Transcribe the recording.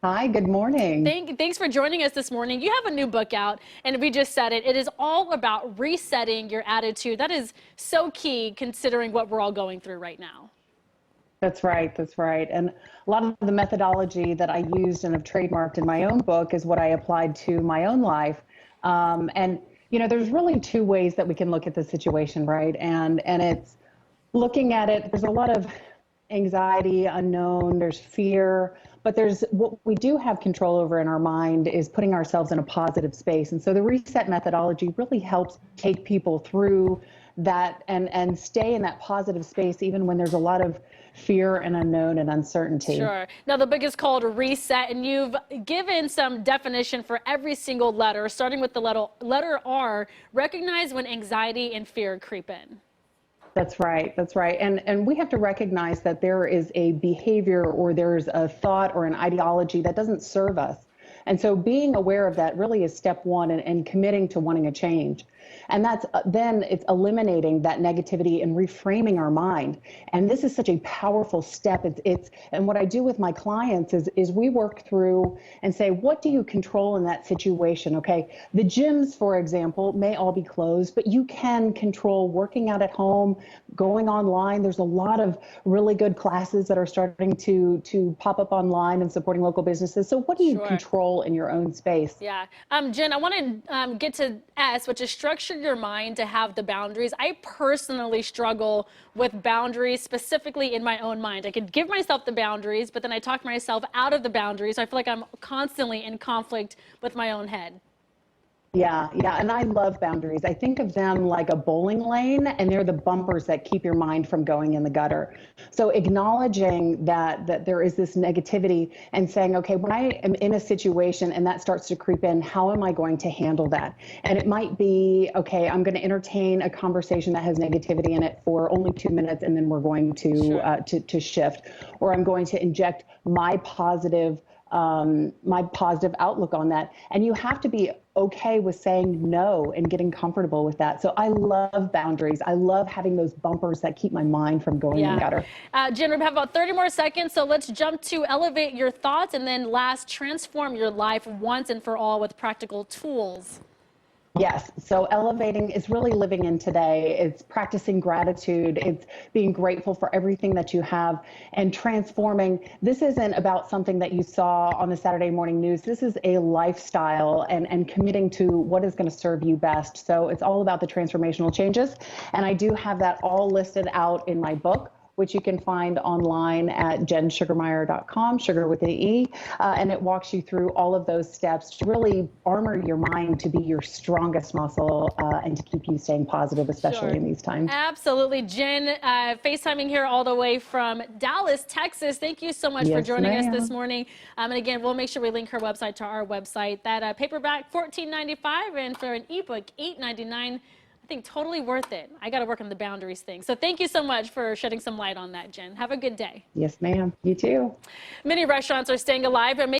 Hi, good morning. Thanks for joining us this morning. You have a new book out, and we just said it. It is all about resetting your attitude. That is so key considering what we're all going through right now. That's right. That's right. And a lot of the methodology that I used and have trademarked in my own book is what I applied to my own life. There's really two ways that we can look at the situation, right? And it's looking at it, there's a lot of anxiety, unknown, there's fear, but there's what we do have control over in our mind is putting ourselves in a positive space. And so the reset methodology really helps take people through that and stay in that positive space even when there's a lot of fear and unknown and uncertainty. Sure. Now the book is called Reset, and you've given some definition for every single letter, starting with the letter R. Recognize when anxiety and fear creep in. That's right. That's right. And we have to recognize that there is a behavior or there's a thought or an ideology that doesn't serve us. And so being aware of that really is step one and committing to wanting a change. And that's then it's eliminating that negativity and reframing our mind. And this is such a powerful step. And what I do with my clients is we work through and say, what do you control in that situation? Okay. The gyms, for example, may all be closed, but you can control working out at home, going online. There's a lot of really good classes that are starting to pop up online and supporting local businesses. So what do you control in your own space? Yeah. Jen, I want to get to S, which is structure your mind to have the boundaries. I personally struggle with boundaries, specifically in my own mind. I could give myself the boundaries, but then I talk myself out of the boundaries. So I feel like I'm constantly in conflict with my own head. Yeah. And I love boundaries. I think of them like a bowling lane, and they're the bumpers that keep your mind from going in the gutter. So acknowledging that there is this negativity and saying, okay, when I am in a situation and that starts to creep in, how am I going to handle that? And it might be, okay, I'm going to entertain a conversation that has negativity in it for only 2 minutes, and then we're going to shift, or I'm going to inject my positive outlook on that. And you have to be okay with saying no and getting comfortable with that. So I love boundaries. I love having those bumpers that keep my mind from going in the gutter. Jen, we have about 30 more seconds, so let's jump to elevate your thoughts, and then last, transform your life once and for all with practical tools. Yes. So elevating is really living in today. It's practicing gratitude. It's being grateful for everything that you have and transforming. This isn't about something that you saw on the Saturday morning news. This is a lifestyle and committing to what is going to serve you best. So it's all about the transformational changes. And I do have that all listed out in my book, which you can find online at jensugermeyer.com, sugar with an E. And it walks you through all of those steps to really armor your mind to be your strongest muscle and to keep you staying positive, especially in these times. Absolutely. Jen, FaceTiming here all the way from Dallas, Texas. Thank you so much for joining us this morning. And again, we'll make sure we link her website to our website. That paperback, $14.95, and for an ebook, $8.99. I think totally worth it. I got to work on the boundaries thing. So thank you so much for shedding some light on that, Jen. Have a good day. Yes, ma'am. You too. Many restaurants are staying alive.